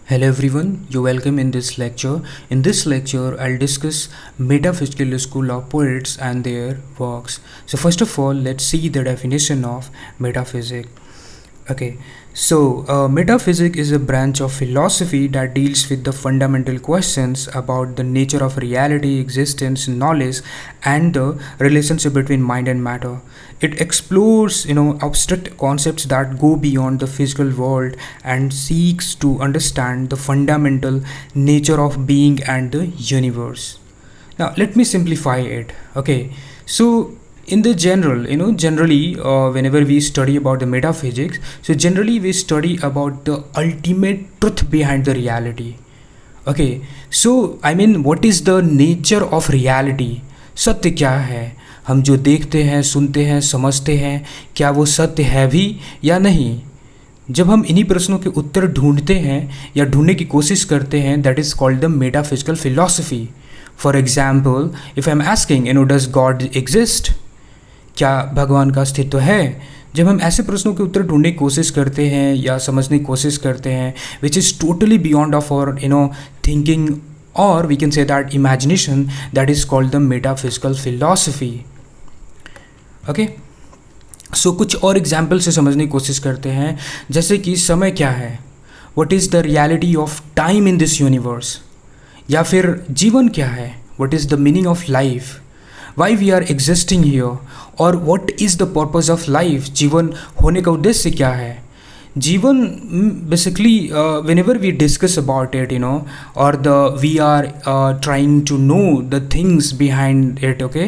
Hello everyone, you're welcome in this lecture. In this lecture, I'll discuss metaphysical school of poets and their works. So first of all, let's see the definition of metaphysics. Okay, so metaphysics is a branch of philosophy that deals with the fundamental questions about the nature of reality, existence, knowledge, and the relationship between mind and matter. It explores, abstract concepts that go beyond the physical world and seeks to understand the fundamental nature of being and the universe. Now, let me simplify it. Okay, so in the general, generally whenever we study about the metaphysics, so generally we study about the ultimate truth behind the reality. Okay, so I mean, what is the nature of reality? सत्य क्या है? हम जो देखते हैं, सुनते हैं, समझते हैं, क्या वो सत्य है भी या नहीं? जब हम इन्हीं प्रश्नों के उत्तर ढूंढते हैं या ढूंढने की कोशिश करते हैं, that is called the metaphysical philosophy. For example, if I am asking, does God exist? क्या भगवान का अस्तित्व है? जब हम ऐसे प्रश्नों के उत्तर ढूंढने की कोशिश करते हैं या समझने की कोशिश करते हैं, which is totally beyond of our thinking, और we can say that imagination, that is called the metaphysical philosophy. Okay, so कुछ और एग्जाम्पल से समझने की कोशिश करते हैं, जैसे कि समय क्या है, what is the reality of time in this universe, या फिर जीवन क्या है, what is the meaning of life, why we are existing here, और what is the purpose of life, जीवन होने का उद्देश्य क्या है. जीवन basically whenever we discuss about it, or we are trying to know the things behind it. Okay,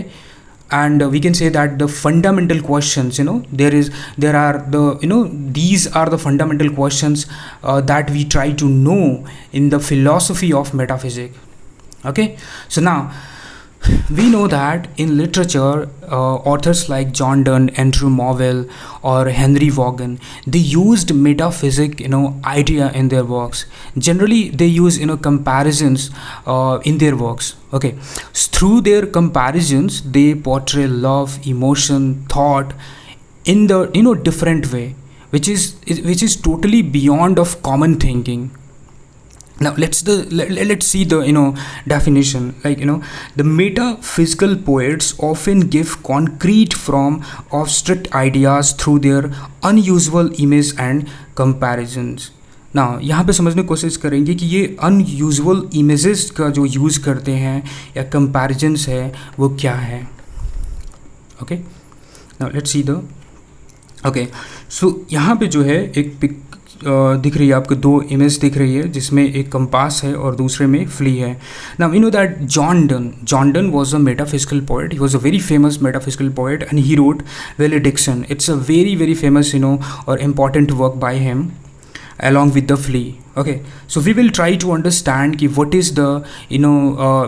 and we can say that the fundamental questions, there are these are the fundamental questions that we try to know in the philosophy of metaphysics. Okay, so now we know that in literature, authors like John Donne, Andrew Marvell, or Henry Vaughan, they used metaphysic, idea in their works. Generally, they use, comparisons in their works. Okay, through their comparisons, they portray love, emotion, thought in the different way, which is totally beyond of common thinking. Now let's see the definition. Like, the metaphysical poets often give concrete form of strict ideas through their unusual image and comparisons. Now यहाँ पे समझने की कोशिश करेंगे कि ये unusual images का जो यूज़ करते हैं या कंपैरिजन्स है वो क्या है. Okay, now let's see the. Okay, so यहाँ पे जो है एक पिक दिख रही है आपको, दो इमेज दिख रही है जिसमें एक कंपास है और दूसरे में फ्ली है. Now you know that John Donne was a metaphysical poet. He was a very famous metaphysical poet and he wrote valediction. It's a very very famous और important work by him along with the flea. Okay, so we will try to understand ki what is the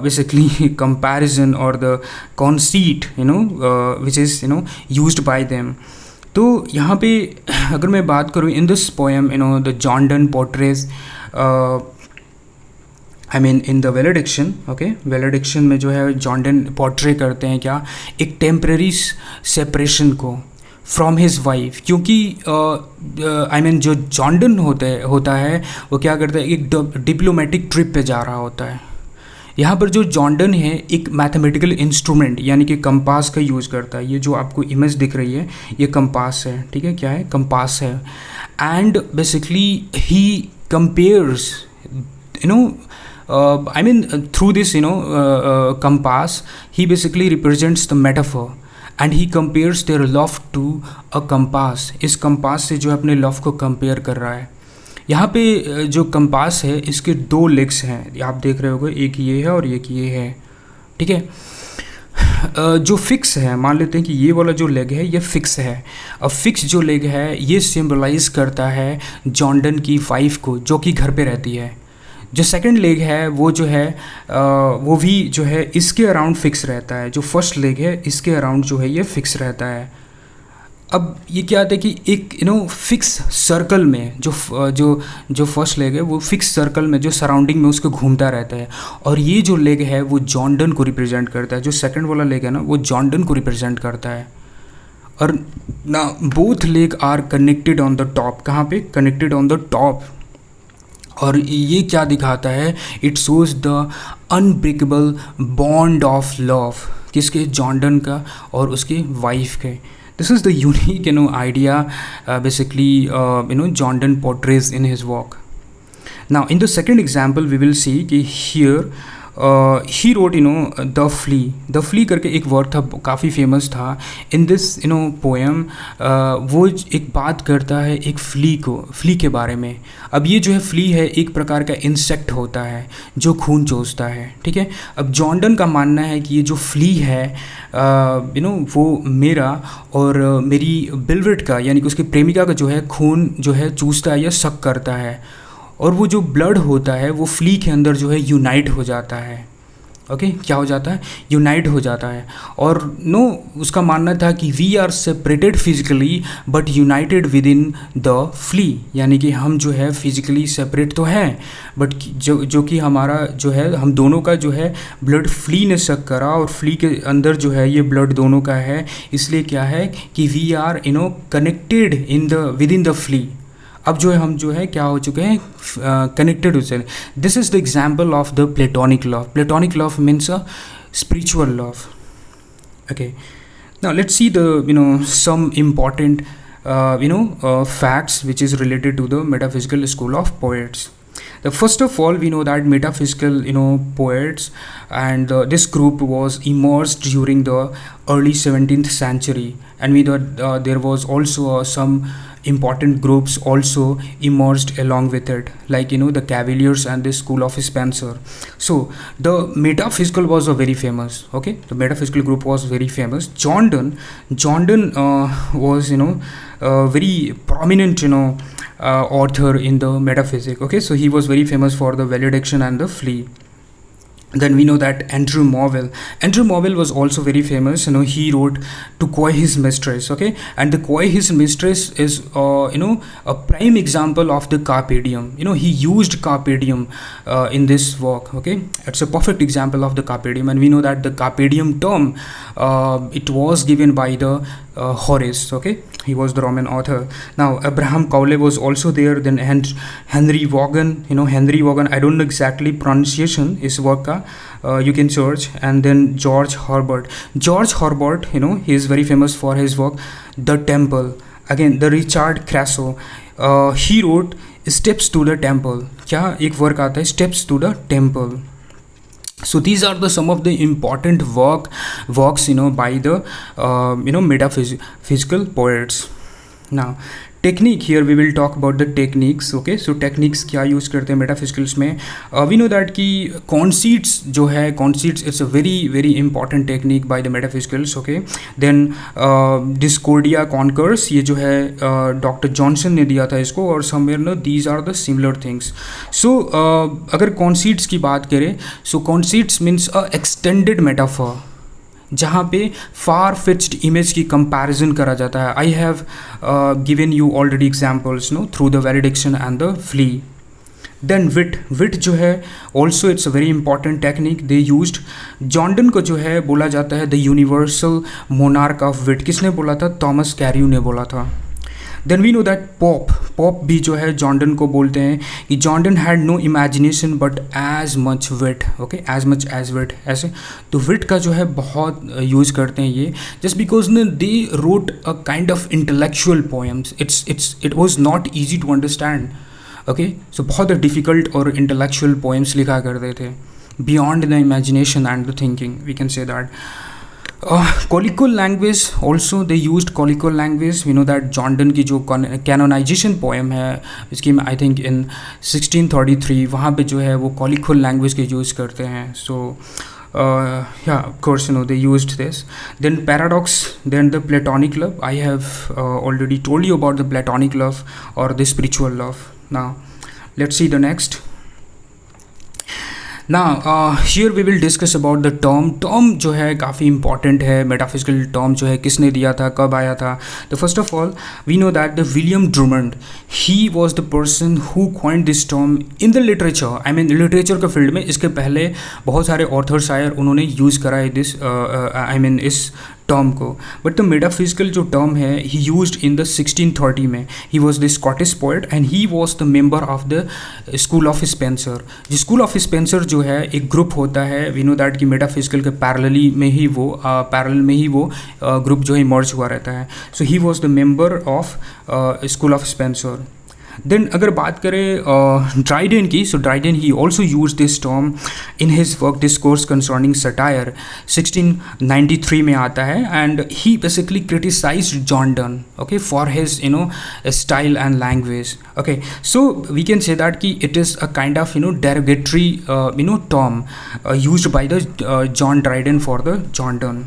basically comparison or the conceit which is used by them. तो यहाँ पे अगर मैं बात करूँ, in this poem the John Donne portrays I mean in the valediction. Okay, valediction में जो है जॉन डन पोर्ट्रे करते हैं क्या, एक टेम्पररी सेपरेशन को फ्रॉम हिज वाइफ. क्योंकि आई मीन जो जॉन डन होता है वो क्या करता है, एक डिप्लोमेटिक ट्रिप पे जा रहा होता है. यहाँ पर जो जॉन डन है एक मैथमेटिकल इंस्ट्रूमेंट यानी कि कंपास का यूज़ करता है. ये जो आपको इमेज दिख रही है ये कंपास है. ठीक है, क्या है, कंपास है. And basically he compares I mean through this compass he basically represents the metaphor and he compares their love to a compass. इस कंपास से जो है अपने लव को कंपेयर कर रहा है. यहाँ पे जो कंपास है इसके दो लेग्स हैं, आप देख रहे होगे, एक ये है और एक ये है. ठीक है, जो फिक्स है, मान लेते हैं कि ये वाला जो लेग है ये फिक्स है. अब फिक्स जो लेग है ये सिंबलाइज करता है जॉन डन की वाइफ को जो कि घर पे रहती है. जो सेकंड लेग है वो जो है वो भी जो है इसके अराउंड फिक्स रहता है. जो फर्स्ट लेग है इसके अराउंड जो है ये फिक्स रहता है. अब ये क्या आता है कि एक फिक्स सर्कल में जो फर्स्ट लेग है वो फिक्स सर्कल में जो सराउंडिंग में उसको घूमता रहता है. और ये जो लेग है वो जॉन डन को रिप्रेजेंट करता है. जो सेकंड वाला लेग है ना वो जॉन डन को रिप्रेजेंट करता है. और ना both leg are connected on the top. कहाँ पे, कनेक्टेड ऑन द टॉप और ये क्या दिखाता है, it shows the unbreakable bond of love, किसके, जॉर्डन का और उसकी वाइफ के. This is the unique idea basically Jordan portrays in his work. Now in the second example we will see कि here he wrote the flea करके एक word था, काफ़ी फेमस था इन दिस पोएम. वो एक बात करता है एक फ्ली के बारे में. अब ये जो है फ्ली है एक प्रकार का इंसेक्ट होता है जो खून चूसता है, ठीक है. अब जॉर्डन का मानना है कि ये जो फ्ली है वो मेरा और मेरी बिलवेट का यानी कि उसकी प्रेमिका का जो है खून जो है चूसता है या सक करता है, और वो जो ब्लड होता है वो फ्ली के अंदर जो है यूनाइट हो जाता है. ओके क्या हो जाता है, यूनाइट हो जाता है. और उसका मानना था कि we are separated physically but united within the flea, यानी कि हम जो है फिजिकली सेपरेट तो हैं बट जो कि हमारा जो है हम दोनों का जो है ब्लड फ्ली ने सक करा और फ्ली के अंदर जो है ये ब्लड दोनों का है, इसलिए क्या है कि we are connected in the within the flea. अब जो है हम जो है क्या हो चुके हैं, कनेक्टेड हो चुके. This is the example of the platonic love. Platonic love means a spiritual love. Okay now let's see the some important facts which is related to the metaphysical school of poets. The first of all, we know that metaphysical poets and this group was emerged during the early 17th century, and we thought there was also some important groups also emerged along with it, like the Cavaliers and the school of Spencer. So the metaphysical was a very famous, okay, the metaphysical group was very famous. Jordan was very prominent author in the metaphysics. Okay, so he was very famous for the valediction and the flea. Then we know that Andrew Marvell was also very famous. He wrote To Coy His Mistress. Okay, and the Coy His Mistress is a prime example of the carpe diem. He used carpe diem in this work. Okay, it's a perfect example of the carpe diem, and we know that the carpe diem term it was given by the Horace. Okay, he was the Roman author. Now Abraham Cowley was also there. Then Henry Vaughan, Henry Vaughan, I don't know exactly pronunciation his work ka, you can search. And then George Herbert, he is very famous for his work The Temple. Again the Richard Crasso, he wrote Steps to the Temple. क्या एक work आता है Steps to the Temple. So these are the some of the important works by the metaphysical poets. Now technique, here we will talk about the techniques. Okay, so techniques क्या use करते हैं मेटाफिजिकल्स में. We know that कि conceits जो है conceits it's a very very important technique by the metaphysicals. Okay, then discordia concurs, ये जो है डॉक्टर जॉनसन ने दिया था इसको, और somewhere these are the similar things. So अगर conceits की बात करें, so conceits means a extended metaphor जहाँ पे फार फिच्ड इमेज की कंपैरिजन करा जाता है. I have given you already examples through the valediction and the flea. Then wit जो है also it's a very important technique they used. Jordan को जो है बोला जाता है the universal monarch of wit. किसने बोला था, थॉमस कैरियो ने बोला था. Then we know that Pope भी जो है जॉर्डन को बोलते हैं कि Jordan had no imagination but as much wit. Okay, as much as विट, ऐसे. तो विट का जो है बहुत यूज़ करते हैं ये, just because they wrote a kind of intellectual poems. It was not easy to understand. Okay, so बहुत डिफ़िकल्ट और इंटेलेक्चुअल पोएम्स लिखा करते थे, beyond the imagination and the thinking, we can say that. Colloquial language also they used colloquial language. We know that Jordan की जो canonization poem है इसकी I think in 1633 वहाँ पे जो है वो colloquial language के यूज़ करते हैं. So yeah, of course they used this. Then paradox, then the Platonic love. I have already told you about the Platonic love or the spiritual love. Now let's see the next. Now here we will discuss about the term जो है काफ़ी important है. metaphysical term जो है किसने दिया था, कब आया था. तो first of all we know that the William Drummond, he was the person who coined this term in the literature. I mean literature के फील्ड में इसके पहले बहुत सारे authors आए और उन्होंने यूज़ करा है this I mean इस टर्म को, बट द मेटाफिजिकल जो टर्म है ही यूज्ड इन द 1630 में. ही was the Scottish poet and he was the member of the school of Spencer. जो स्कूल ऑफ स्पेंसर जो है एक ग्रुप होता है, वी नो दैट कि मेटाफिजिकल के पैरेलल में ही वो ग्रुप जो है इमर्ज हुआ रहता है. So he was the member of school of Spenser. Then अगर बात करें ड्राइडन की, सो Dryden he also use this term in his work discourse concerning satire 1693 में आता है. And he basically criticised John Donne, okay, for his style and language. Okay, so we can say that कि it is a kind of derogatory term used by the John Dryden for the John Donne.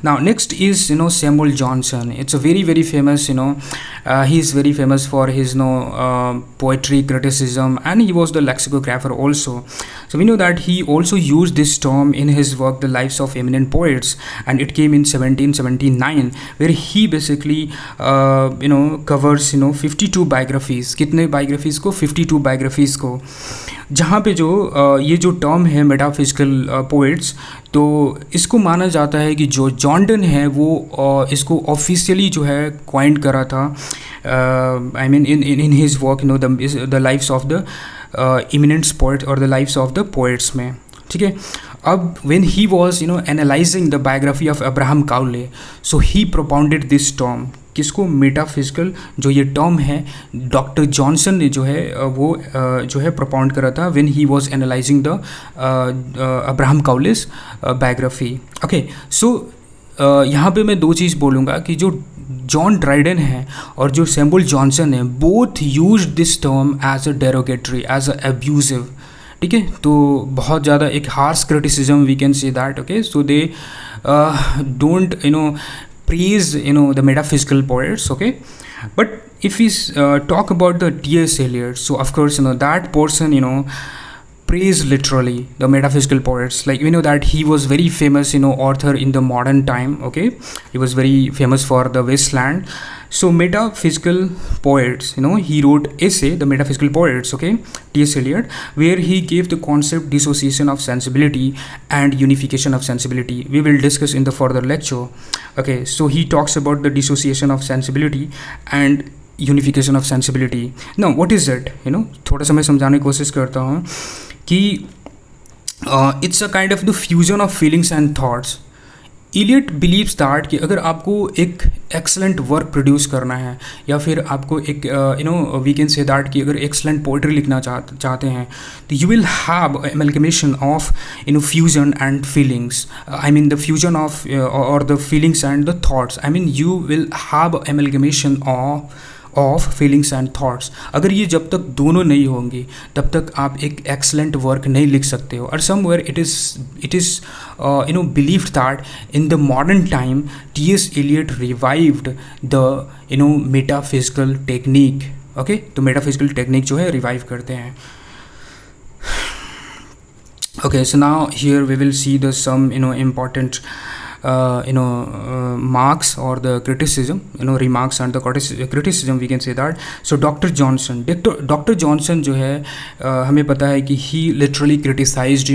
Now next is Samuel Johnson. It's a very famous, he is very famous for his poetry criticism, and he was the lexicographer also. So we know that he also used this term in his work The Lives of Eminent Poets, and it came in 1779, where he basically covers 52 biographies. कितने biographies को? 52 biographies को, जहाँ पे जो ये जो term है metaphysical poets, तो इसको माना जाता है कि जो जॉन डन है वो इसको ऑफिशियली जो है क्वाइंट करा था, I mean in his work the lives of the eminent poets और the lives of the poets में. ठीक है, अब when he was analysing the biography of Abraham Cowley, so he propounded this term. किसको? Metaphysical जो ये term है doctor Johnson ने जो है वो जो है प्रोपाउंड करा था when he was analysing the Abraham Cowley's biography. Okay, so यहाँ पे मैं दो चीज़ बोलूँगा कि जो जॉन ड्राइडन है और जो सैमुअल जॉनसन है, both use this term as a derogatory, as a abusive. ठीक है, तो बहुत ज़्यादा एक harsh criticism we can say that. Okay, so they don't praise the metaphysical poets. Okay, but if we talk about the T.S. Eliot, so of course that person praise literally the metaphysical poets. Like we know that he was very famous author in the modern time. Okay, he was very famous for the Wasteland. So metaphysical poets, he wrote essay, The Metaphysical Poets, okay, T.S. Eliot, where he gave the concept dissociation of sensibility and unification of sensibility. We will discuss in the further lecture. Okay, so he talks about the dissociation of sensibility and unification of sensibility. Now what is it? थोड़ा सा मैं समझाने की कोशिश करता हूँ कि it's a kind of the fusion of feelings and thoughts. Eliot believes that कि अगर आपको एक एक्सलेंट वर्क प्रोड्यूस करना है या फिर आपको एक वी कैन से दैट कि अगर एक्सलेंट पोइट्री लिखना चाहते हैं, तो you will have amalgamation of fusion and feelings. I mean the fusion of और the feelings and the thoughts. I mean you will have amalgamation of feelings and thoughts. अगर ये जब तक दोनों नहीं होंगे तब तक आप एक एक्सलेंट वर्क नहीं लिख सकते हो. और somewhere it is believed that in the modern time T.S. Eliot revived the metaphysical technique. Okay, तो मेटाफिजिकल टेक्निक जो है रिवाइव करते हैं. Okay, so now here we will see the some important marks or the criticism, remarks and the criticism we can say that. So Dr. Johnson जो है हमें पता है कि he literally criticized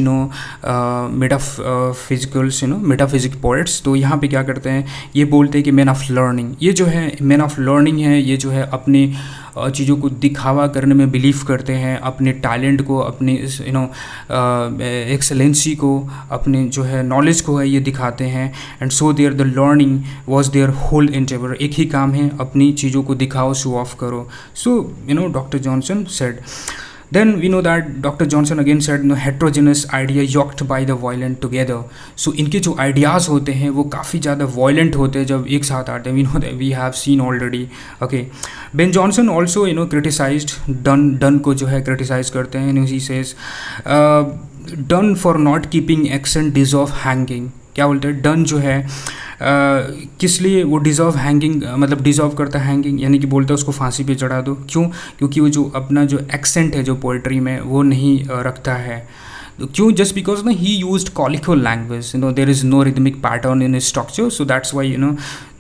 metaphysic poets. तो यहाँ पे क्या करते हैं, ये बोलते हैं कि men of learning, ये जो है men of learning है, ये जो है अपने चीज़ों को दिखावा करने में बिलीव करते हैं, अपने टैलेंट को, अपने एक्सेलेंसी को, अपने जो है नॉलेज को है ये दिखाते हैं. And so there the learning was their whole endeavour. एक ही काम है, अपनी चीज़ों को दिखाओ, शो ऑफ करो. So doctor Johnson said. Then we know that Dr. Johnson again said heterogeneous idea yoked by the violent together. So इनके जो ideas होते हैं वो काफ़ी ज़्यादा violent होते हैं जब एक साथ आते हैं. We know that we have seen already. Okay, Ben Jonson also criticized Donne को जो है criticize करते हैं. He says Donne for not keeping accent deserve hanging. क्या बोलते हैं, डन जो है किस लिए वो डिज़र्व हैंगिंग, मतलब डिज़र्व करता है हैंगिंग, यानी कि बोलता है उसको फांसी पे चढ़ा दो. क्यों? क्योंकि वो जो अपना जो एक्सेंट है जो पोइट्री में वो नहीं रखता है. क्यों? Just because he used colloquial language, there is no rhythmic pattern in structure. So that's why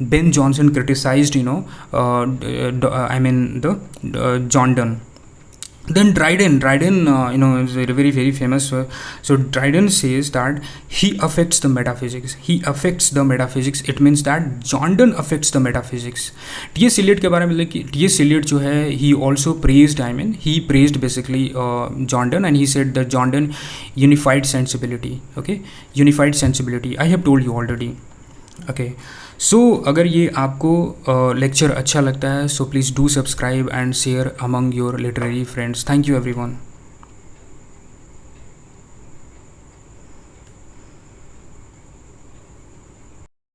Ben Jonson criticised I mean the John Donne. Then Dryden, is very very famous. So Dryden says that he affects the metaphysics. He affects the metaphysics. It means that John Donne affects the metaphysics. T.S. Eliot के बारे में like T.S. Eliot जो है, he also praised. I mean, he praised basically John Donne, and he said that John Donne unified sensibility. Okay, unified sensibility. I have told you already. Okay. सो अगर ये आपको lecture अच्छा लगता है, so please do subscribe and share among your literary friends. Thank you everyone.